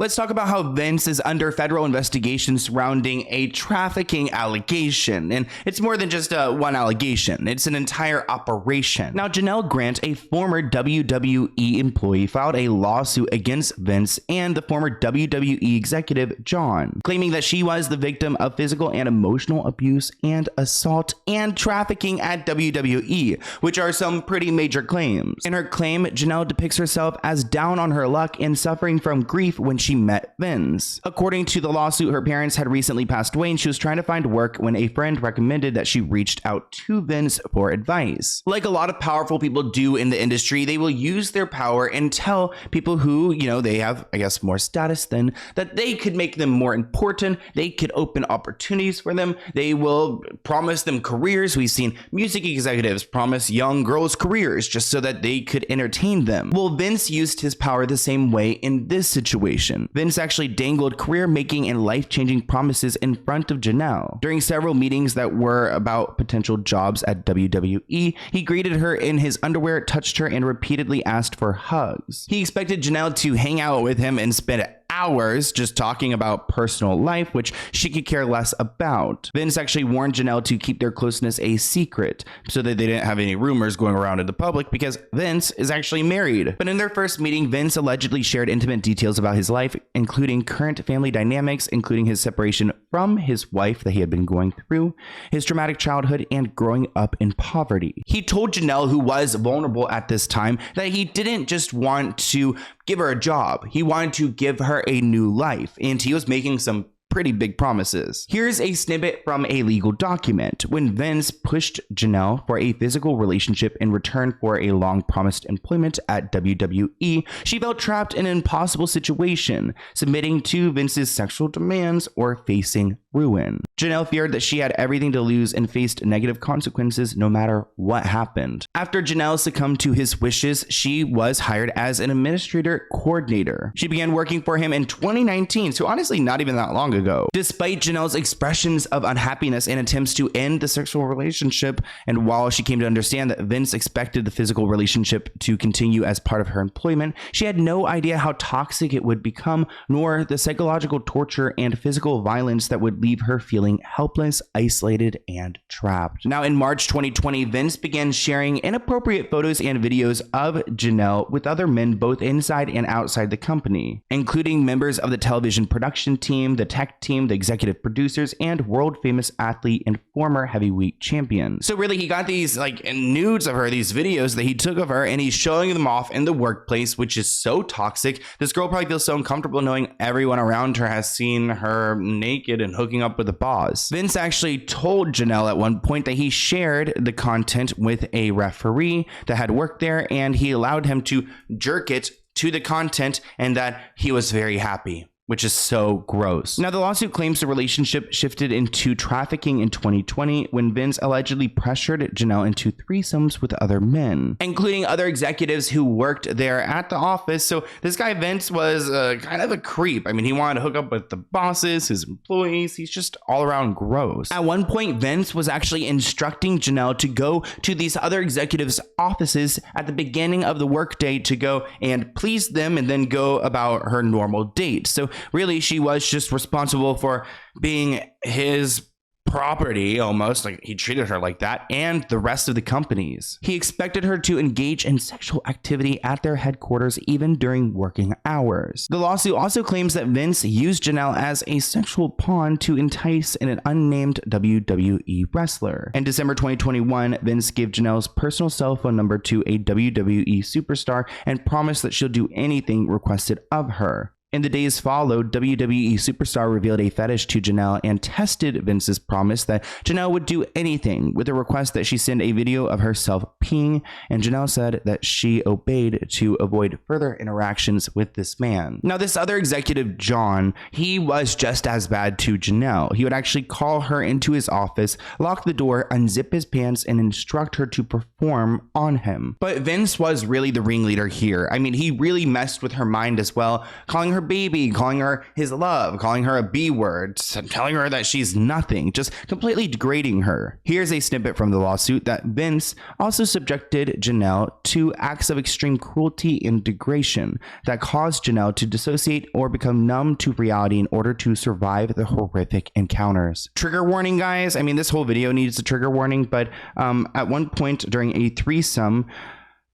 Let's talk about how Vince is under federal investigation surrounding a trafficking allegation. And it's more than just one allegation. It's an entire operation. Now, Janelle Grant, a former WWE employee, filed a lawsuit against Vince and the former WWE executive, John, claiming that she was the victim of physical and emotional abuse and assault and trafficking at WWE, which are some pretty major claims. In her claim, Janelle depicts herself as down on her luck and suffering from grief when she met Vince. According to the lawsuit, her parents had recently passed away and she was trying to find work when a friend recommended that she reached out to Vince for advice. Like a lot of powerful people do in the industry, they will use their power and tell people who, they have, I guess, more status than, that they could make them more important. They could open opportunities for them. They will promise them careers. We've seen music executives promise young girls careers just so that they could entertain them. Well, Vince used his power the same way in this situation. Vince actually dangled career-making and life-changing promises in front of Janelle. During several meetings that were about potential jobs at WWE, he greeted her in his underwear, touched her, and repeatedly asked for hugs. He expected Janelle to hang out with him and spend hours just talking about personal life, which she could care less about. Vince actually warned Janelle to keep their closeness a secret so that they didn't have any rumors going around in the public, because Vince is actually married. But in their first meeting, Vince allegedly shared intimate details about his life, including current family dynamics, including his separation from his wife that he had been going through, his traumatic childhood, and growing up in poverty. He told Janelle, who was vulnerable at this time, that he didn't just want to give her a job. He wanted to give her a new life, and he was making some pretty big promises. Here's a snippet from a legal document. When Vince pushed Janelle for a physical relationship in return for a long-promised employment at WWE, she felt trapped in an impossible situation, submitting to Vince's sexual demands or facing ruin. Janelle feared that she had everything to lose and faced negative consequences no matter what happened. After Janelle succumbed to his wishes, she was hired as an administrator coordinator. She began working for him in 2019, so honestly not even that long ago. Despite Janelle's expressions of unhappiness and attempts to end the sexual relationship, and while she came to understand that Vince expected the physical relationship to continue as part of her employment, she had no idea how toxic it would become, nor the psychological torture and physical violence that would leave her feeling helpless, isolated, and trapped. Now, in March 2020, Vince began sharing inappropriate photos and videos of Janelle with other men both inside and outside the company, including members of the television production team, the tech team, the executive producers, and world-famous athlete and former heavyweight champion. So really, he got these nudes of her, these videos that he took of her, and he's showing them off in the workplace, which is so toxic. This girl probably feels so uncomfortable knowing everyone around her has seen her naked and hooking up with the boss. Vince actually told Janelle at one point that he shared the content with a referee that had worked there, and he allowed him to jerk it to the content, and that he was very happy, which is so gross. Now, the lawsuit claims the relationship shifted into trafficking in 2020 when Vince allegedly pressured Janelle into threesomes with other men, including other executives who worked there at the office. So this guy Vince was kind of a creep. I mean, he wanted to hook up with the bosses, his employees. He's just all around gross. At one point, Vince was actually instructing Janelle to go to these other executives' offices at the beginning of the workday to go and please them and then go about her normal date. So really, she was just responsible for being his property, almost. Like, he treated her like that, and the rest of the companies. He expected her to engage in sexual activity at their headquarters even during working hours. The lawsuit also claims that Vince used Janelle as a sexual pawn to entice an unnamed WWE wrestler. In December 2021, Vince gave Janelle's personal cell phone number to a WWE superstar and promised that she'll do anything requested of her. In the days followed, WWE superstar revealed a fetish to Janelle and tested Vince's promise that Janelle would do anything, with a request that she send a video of herself peeing, and Janelle said that she obeyed to avoid further interactions with this man. Now, this other executive, John, he was just as bad to Janelle. He would actually call her into his office, lock the door, unzip his pants, and instruct her to perform on him. But Vince was really the ringleader here. I mean, he really messed with her mind as well, calling her her baby, calling her his love, calling her a B word, telling her that she's nothing, just completely degrading her. Here's a snippet from the lawsuit that Vince also subjected Janelle to acts of extreme cruelty and degradation that caused Janelle to dissociate or become numb to reality in order to survive the horrific encounters. Trigger warning, guys. I mean, this whole video needs a trigger warning, but at one point during a threesome,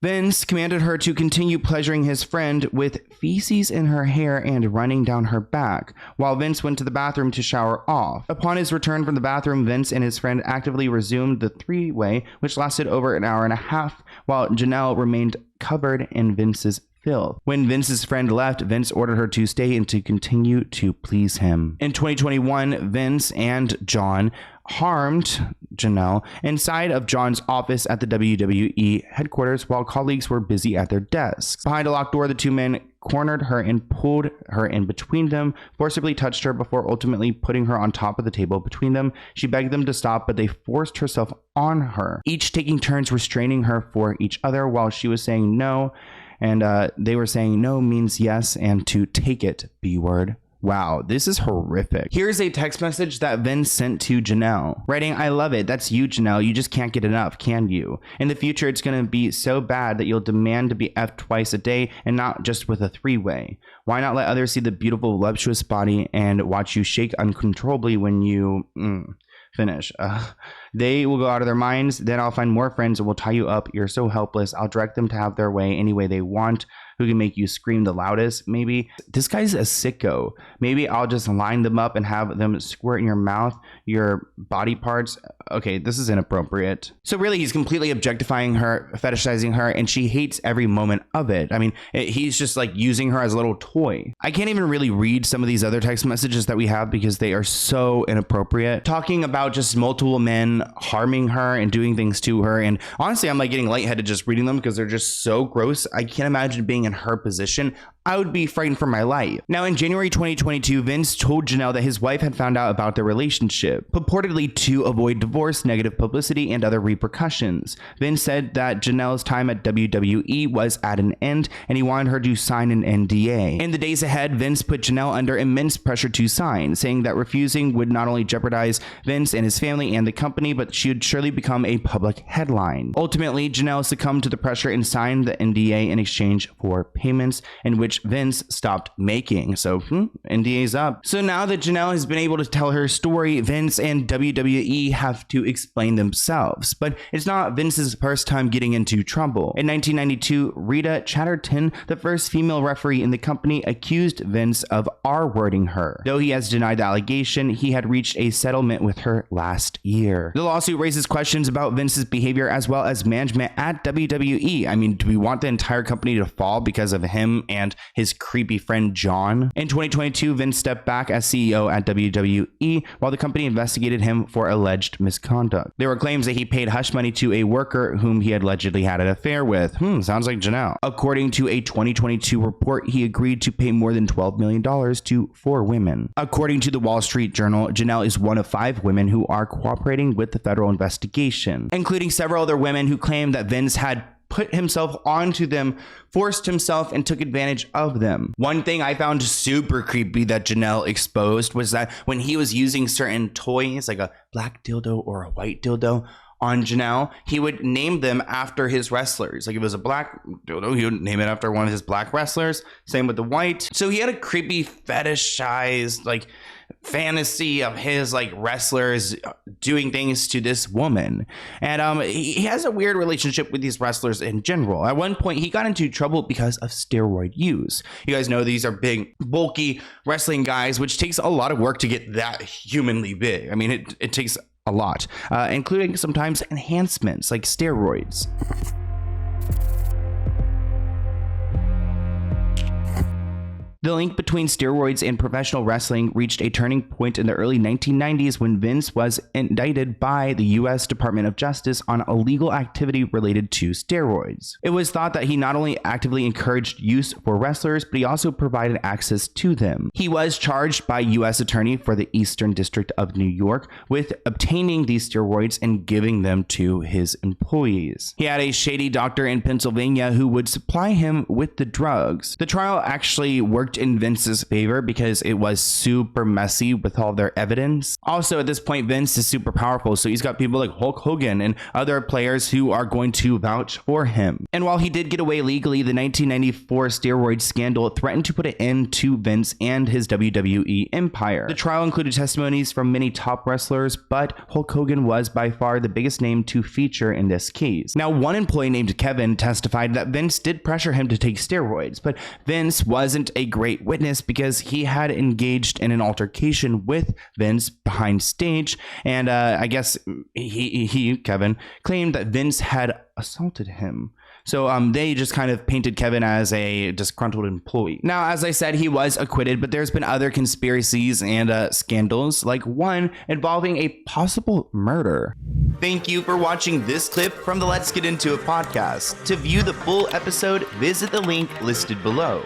Vince commanded her to continue pleasuring his friend with feces in her hair and running down her back, while Vince went to the bathroom to shower off. Upon his return from the bathroom, Vince and his friend actively resumed the three-way, which lasted over an hour and a half, while Janelle remained covered in Vince's filth. When Vince's friend left, Vince ordered her to stay and to continue to please him. In 2021, Vince and John harmed Janelle inside of John's office at the WWE headquarters while colleagues were busy at their desks. Behind a locked door, the two men cornered her and pulled her in between them, forcibly touched her before ultimately putting her on top of the table between them. She begged them to stop, but they forced herself on her, each taking turns restraining her for each other while she was saying no. And they were saying no means yes and to take it, B word. Wow, this is horrific. Here's a text message that Vince sent to Janelle, writing, "I love it. That's you, Janelle. You just can't get enough, can you? In the future, it's going to be so bad that you'll demand to be effed twice a day and not just with a three-way. Why not let others see the beautiful, voluptuous body and watch you shake uncontrollably when you finish? They will go out of their minds. Then I'll find more friends and will tie you up. You're so helpless. I'll direct them to have their way any way they want. Who can make you scream the loudest? Maybe this guy's a sicko. Maybe I'll just line them up and have them squirt in your mouth, your body parts." Okay, this is inappropriate. So really, he's completely objectifying her, fetishizing her, and she hates every moment of it. I mean, he's just like using her as a little toy. I can't even really read some of these other text messages that we have because they are so inappropriate. Talking about just multiple men harming her and doing things to her. And honestly, I'm like getting lightheaded just reading them because they're just so gross. I can't imagine being in her position. I would be frightened for my life. Now, in January 2022, Vince told Janelle that his wife had found out about their relationship, purportedly to avoid divorce, negative publicity, and other repercussions. Vince said that Janelle's time at WWE was at an end, and he wanted her to sign an NDA. In the days ahead, Vince put Janelle under immense pressure to sign, saying that refusing would not only jeopardize Vince and his family and the company, but she would surely become a public headline. Ultimately, Janelle succumbed to the pressure and signed the NDA in exchange for payments, in which Vince stopped making. So NDA's up. So now that Janelle has been able to tell her story, Vince and WWE have to explain themselves. But it's not Vince's first time getting into trouble. In 1992, Rita Chatterton, the first female referee in the company, accused Vince of R-wording her. Though he has denied the allegation, he had reached a settlement with her last year. The lawsuit raises questions about Vince's behavior as well as management at WWE. I mean, do we want the entire company to fall because of him and his creepy friend John? In 2022, Vince stepped back as CEO at WWE while the company investigated him for alleged misconduct. There were claims that he paid hush money to a worker whom he had allegedly had an affair with. Sounds like Janelle. According to a 2022 report, he agreed to pay more than $12 million to 4 women. According to the Wall Street Journal, Janelle is one of 5 women who are cooperating with the federal investigation, including several other women who claim that Vince had put himself onto them, forced himself, and took advantage of them. One thing I found super creepy that Janelle exposed was that when he was using certain toys, like a black dildo or a white dildo, on Janelle, he would name them after his wrestlers. Like if it was a black dildo, he would name it after one of his black wrestlers. Same with the white. So he had a creepy fetishized like fantasy of his like wrestlers doing things to this woman. And he has a weird relationship with these wrestlers in general. At one point, he got into trouble because of steroid use. You guys know these are big, bulky wrestling guys, which takes a lot of work to get that humanly big. I mean, it takes a lot, including sometimes enhancements like steroids. The link between steroids and professional wrestling reached a turning point in the early 1990s when Vince was indicted by the U.S. Department of Justice on illegal activity related to steroids. It was thought that he not only actively encouraged use for wrestlers, but he also provided access to them. He was charged by U.S. Attorney for the Eastern District of New York with obtaining these steroids and giving them to his employees. He had a shady doctor in Pennsylvania who would supply him with the drugs. The trial actually worked worked in Vince's favor because it was super messy with all their evidence. Also, at this point, Vince is super powerful, so he's got people like Hulk Hogan and other players who are going to vouch for him. And while he did get away legally, the 1994 steroid scandal threatened to put an end to Vince and his WWE empire. The trial included testimonies from many top wrestlers, but Hulk Hogan was by far the biggest name to feature in this case. Now, one employee named Kevin testified that Vince did pressure him to take steroids, but Vince wasn't a great witness because he had engaged in an altercation with Vince behind stage, and I guess Kevin, claimed that Vince had assaulted him. So they just kind of painted Kevin as a disgruntled employee. Now, as I said, he was acquitted, but there's been other conspiracies and scandals, like one involving a possible murder. Thank you for watching this clip from the Let's Get Into It podcast. To view the full episode, visit the link listed below.